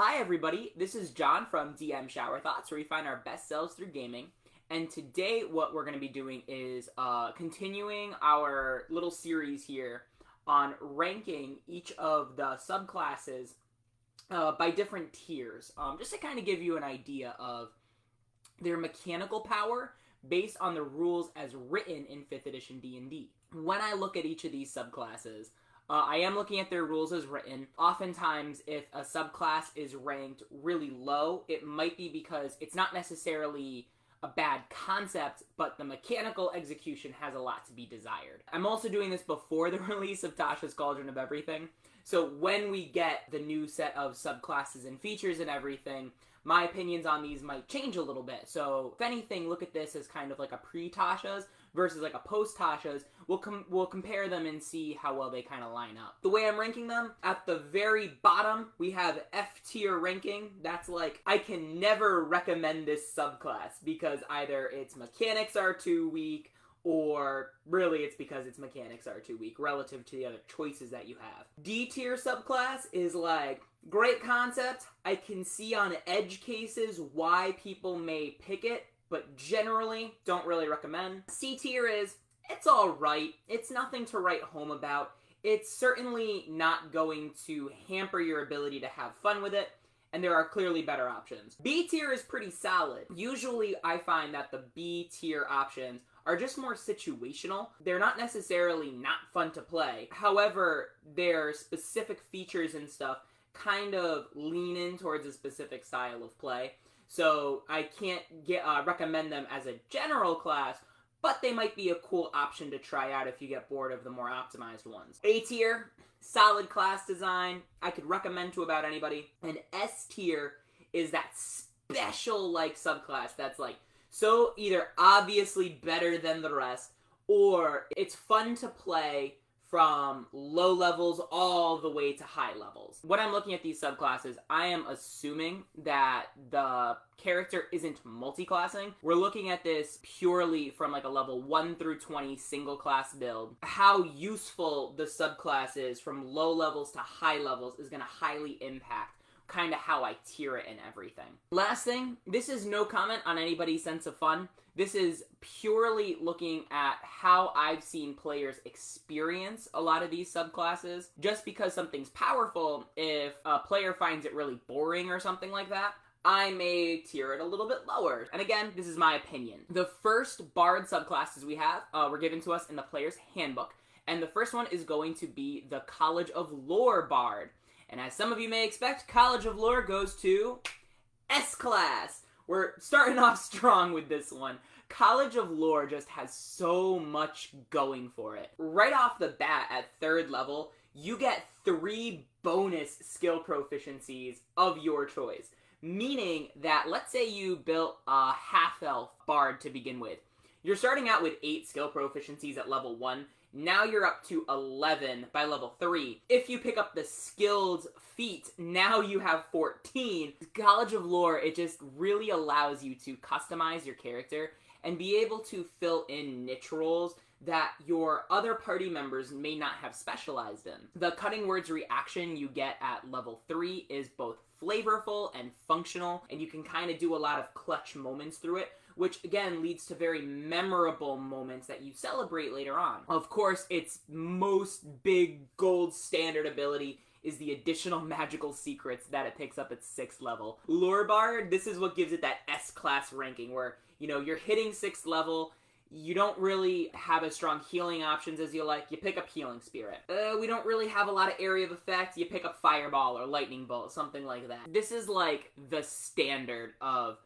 Hi everybody, this is John from DM Shower Thoughts, where we find our best selves through gaming. And today what we're going to be doing is continuing our little series here on ranking each of the subclasses by different tiers, just to kind of give you an idea of their mechanical power based on the rules as written in 5th edition D&D. When I look at each of these subclasses, I am looking at their rules as written. Oftentimes, if a subclass is ranked really low, it might be because it's not necessarily a bad concept, but the mechanical execution has a lot to be desired. I'm also doing this before the release of Tasha's Cauldron of Everything, so when we get the new set of subclasses and features and everything, my opinions on these might change a little bit. So, if anything, look at this as kind of like a pre-Tasha's versus like a post-Tasha's. We'll compare them and see how well they kind of line up. The way I'm ranking them, at the very bottom, we have F-tier ranking. That's like, I can never recommend this subclass because either its mechanics are too weak, or really it's because its mechanics are too weak relative to the other choices that you have. D-tier subclass is like, great concept. I can see on edge cases why people may pick it, but generally don't really recommend. C tier is, it's alright. It's nothing to write home about. It's certainly not going to hamper your ability to have fun with it, and there are clearly better options. B tier is pretty solid. Usually I find that the B tier options are just more situational. They're not necessarily not fun to play. However, their specific features and stuff kind of lean in towards a specific style of play. So I can't recommend them as a general class, but they might be a cool option to try out if you get bored of the more optimized ones. A tier, solid class design, I could recommend to about anybody. And S tier is that special like subclass that's like so either obviously better than the rest, or it's fun to play from low levels all the way to high levels. When I'm looking at these subclasses, I am assuming that the character isn't multi-classing. We're looking at this purely from like a level 1 through 20 single class build. How useful the subclass is from low levels to high levels is going to highly impact kind of how I tier it and everything. Last thing, this is no comment on anybody's sense of fun. This is purely looking at how I've seen players experience a lot of these subclasses. Just because something's powerful, if a player finds it really boring or something like that, I may tier it a little bit lower. And again, this is my opinion. The first Bard subclasses we have were given to us in the player's handbook. And the first one is going to be the College of Lore Bard. And as some of you may expect, College of Lore goes to S-Class. We're starting off strong with this one. College of Lore just has so much going for it. Right off the bat at 3rd level, you get 3 bonus skill proficiencies of your choice. Meaning that, let's say you built a half-elf bard to begin with. You're starting out with 8 skill proficiencies at level 1. Now you're up to 11 by level 3. If you pick up the skilled feat, now you have 14. College of Lore, it just really allows you to customize your character and be able to fill in niche roles that your other party members may not have specialized in. The cutting words reaction you get at level 3 is both flavorful and functional, and you can kind of do a lot of clutch moments through it, which again leads to very memorable moments that you celebrate later on. Of course, its most big gold standard ability is the additional magical secrets that it picks up at 6th level. Lore Bard, this is what gives it that S-class ranking where, you know, you're hitting 6th level, you don't really have as strong healing options as you like, you pick up Healing Spirit. We don't really have a lot of area of effect, you pick up Fireball or Lightning Bolt, something like that. This is like the standard of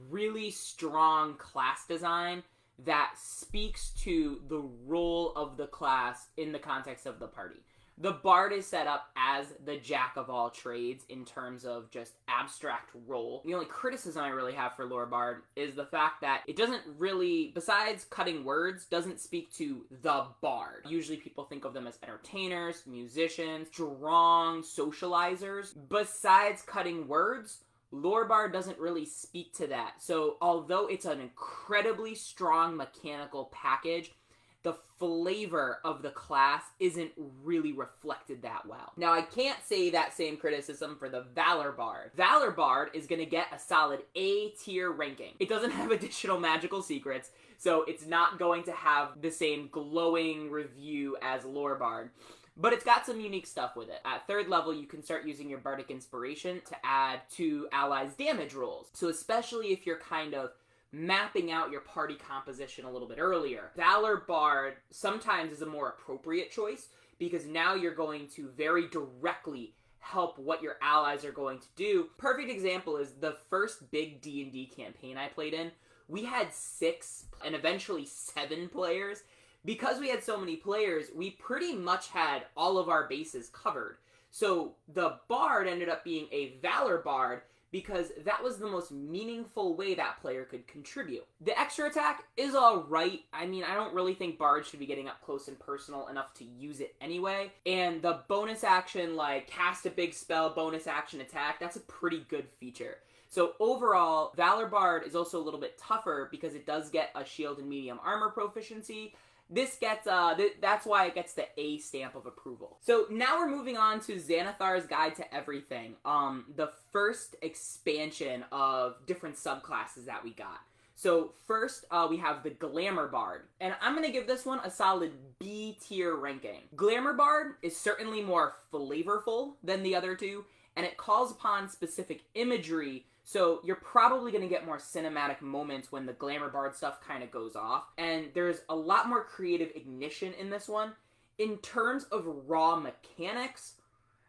really strong class design that speaks to the role of the class in the context of the party. The Bard is set up as the jack of all trades in terms of just abstract role. The only criticism I really have for Lore Bard is the fact that it doesn't really, besides cutting words, doesn't speak to the Bard. Usually people think of them as entertainers, musicians, strong socializers. Besides cutting words, Lore Bard doesn't really speak to that. So although it's an incredibly strong mechanical package the flavor of the class isn't really reflected that well. Now, I can't say that same criticism for the Valor Bard. Valor Bard is going to get a solid A tier ranking. It doesn't have additional magical secrets, so it's not going to have the same glowing review as Lore Bard. But it's got some unique stuff with it. At 3rd level, you can start using your Bardic Inspiration to add to allies' damage rolls. So especially if you're kind of mapping out your party composition a little bit earlier, Valor Bard sometimes is a more appropriate choice because now you're going to very directly help what your allies are going to do. Perfect example is the first big D&D campaign I played in. We had 6 and eventually 7 players. Because we had so many players, we pretty much had all of our bases covered. So the Bard ended up being a Valor Bard because that was the most meaningful way that player could contribute. The extra attack is alright. I mean, I don't really think Bards should be getting up close and personal enough to use it anyway. And the bonus action, like cast a big spell, bonus action attack, that's a pretty good feature. So overall, Valor Bard is also a little bit tougher because it does get a shield and medium armor proficiency. This gets, that's why it gets the A stamp of approval. So now we're moving on to Xanathar's Guide to Everything, the first expansion of different subclasses that we got. So first, we have the Glamour Bard, and I'm going to give this one a solid B tier ranking. Glamour Bard is certainly more flavorful than the other two, and it calls upon specific imagery. So you're probably going to get more cinematic moments when the Glamour Bard stuff kind of goes off. And there's a lot more creative ignition in this one. In terms of raw mechanics,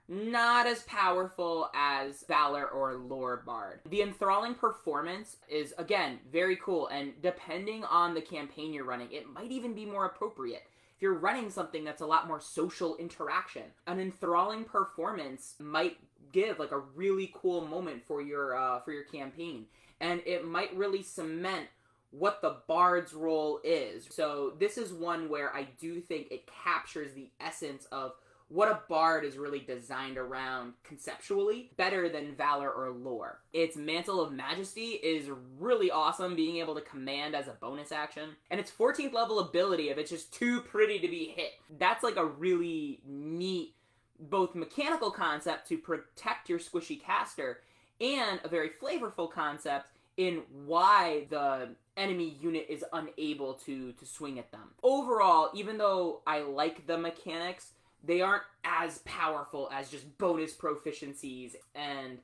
not as powerful as Valor or Lore Bard. The enthralling performance is, again, very cool. And depending on the campaign you're running, it might even be more appropriate. If you're running something that's a lot more social interaction, an enthralling performance might give like a really cool moment for your campaign, and it might really cement what the Bard's role is. So this is one where I do think it captures the essence of what a Bard is really designed around conceptually better than Valor or Lore. Its Mantle of Majesty is really awesome, being able to command as a bonus action. And its 14th level ability, if it's just too pretty to be hit, that's like a really neat both mechanical concept to protect your squishy caster and a very flavorful concept in why the enemy unit is unable to swing at them. Overall, even though I like the mechanics, they aren't as powerful as just bonus proficiencies and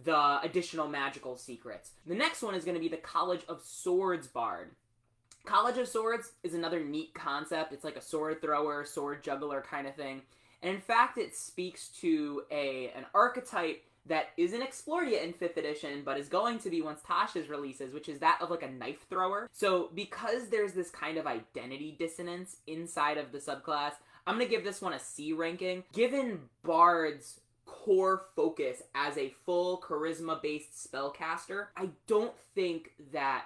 the additional magical secrets. The next one is going to be the College of Swords Bard. College of Swords is another neat concept. It's like a sword thrower, sword juggler kind of thing. And in fact, it speaks to an archetype that isn't explored yet in 5th edition, but is going to be once Tasha's releases, which is that of like a knife thrower. So because there's this kind of identity dissonance inside of the subclass, I'm going to give this one a C ranking. Given Bard's core focus as a full charisma-based spellcaster, I don't think that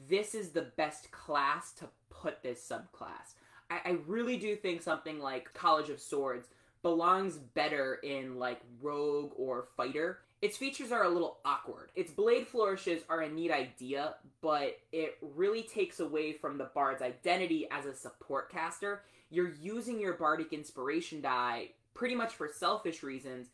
this is the best class to put this subclass. I really do think something like College of Swords belongs better in like rogue or fighter. Its features are a little awkward. Its blade flourishes are a neat idea, but it really takes away from the Bard's identity as a support caster. You're using your Bardic Inspiration die pretty much for selfish reasons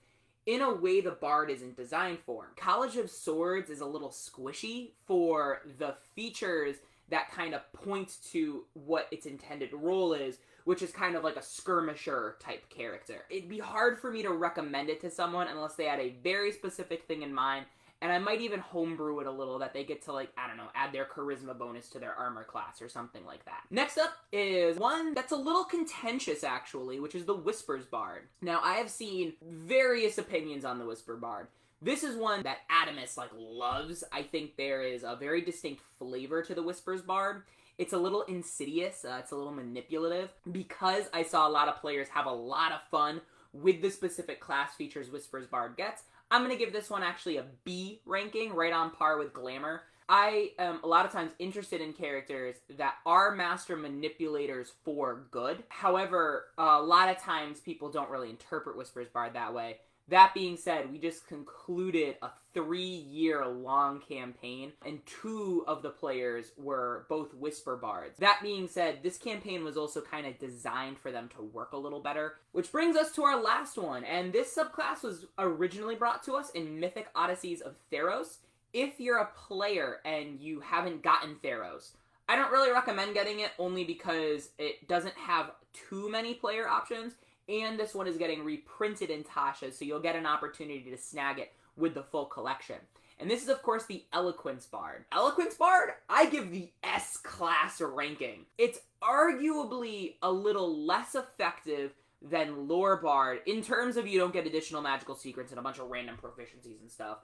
in a way the Bard isn't designed for. College of Swords is a little squishy for the features that kind of points to what its intended role is, which is kind of like a skirmisher type character. It'd be hard for me to recommend it to someone unless they had a very specific thing in mind, and I might even homebrew it a little that they get to, like, I don't know, add their charisma bonus to their armor class or something like that. Next up is one that's a little contentious, actually, which is the Whispers Bard. Now, I have seen various opinions on the Whisper Bard. This is one that Adamus, like, loves. I think there is a very distinct flavor to the Whispers Bard. It's a little insidious, it's a little manipulative. Because I saw a lot of players have a lot of fun with the specific class features Whispers Bard gets, I'm going to give this one actually a B ranking, right on par with Glamour. I am a lot of times interested in characters that are master manipulators for good. However, a lot of times people don't really interpret Whispers Bard that way. That being said, we just concluded a 3-year-long campaign, and 2 of the players were both Whisper Bards. That being said, this campaign was also kind of designed for them to work a little better, which brings us to our last one, and this subclass was originally brought to us in Mythic Odysseys of Theros. If you're a player and you haven't gotten Theros, I don't really recommend getting it, only because it doesn't have too many player options, and this one is getting reprinted in Tasha, so you'll get an opportunity to snag it with the full collection. And this is, of course, the Eloquence Bard. Eloquence Bard, I give the S-class ranking. It's arguably a little less effective than Valor Bard, in terms of you don't get additional magical secrets and a bunch of random proficiencies and stuff.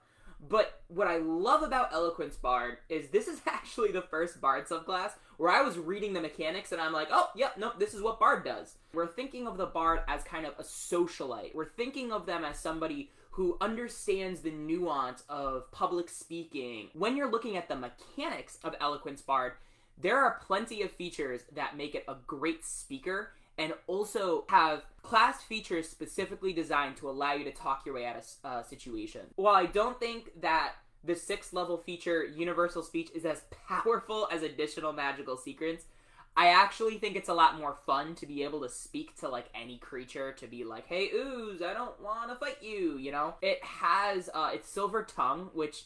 But what I love about Eloquence Bard is this is actually the first Bard subclass where I was reading the mechanics and I'm like, oh, yep, nope, this is what Bard does. We're thinking of the Bard as kind of a socialite. We're thinking of them as somebody who understands the nuance of public speaking. When you're looking at the mechanics of Eloquence Bard, there are plenty of features that make it a great speaker, and also have class features specifically designed to allow you to talk your way out of a situation. While I don't think that the 6th level feature, Universal Speech, is as powerful as additional magical secrets, I actually think it's a lot more fun to be able to speak to, like, any creature, to be like, hey, ooze, I don't want to fight you, you know? It has, its Silver Tongue, which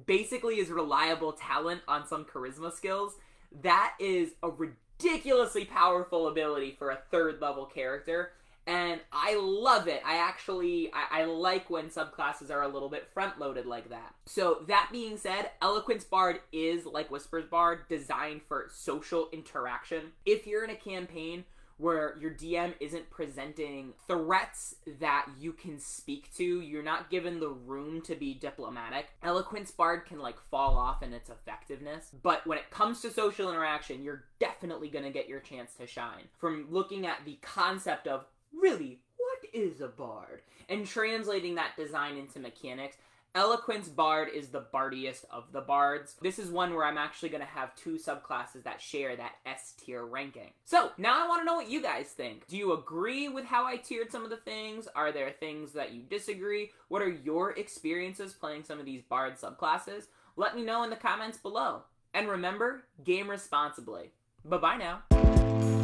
basically is reliable talent on some charisma skills. That is a ridiculously powerful ability for a 3rd level character, and I love it. I like when subclasses are a little bit front-loaded like that. So that being said, Eloquence Bard is, like Whispers Bard, designed for social interaction. If you're in a campaign where your DM isn't presenting threats that you can speak to, you're not given the room to be diplomatic, Eloquence Bard can, like, fall off in its effectiveness. But when it comes to social interaction, you're definitely going to get your chance to shine. From looking at the concept of, really, what is a bard? And translating that design into mechanics, Eloquence Bard is the bardiest of the bards. This is one where I'm actually going to have 2 subclasses that share that S tier ranking. So, now I want to know what you guys think. Do you agree with how I tiered some of the things? Are there things that you disagree? What are your experiences playing some of these bard subclasses? Let me know in the comments below. And remember, game responsibly. Bye-bye now.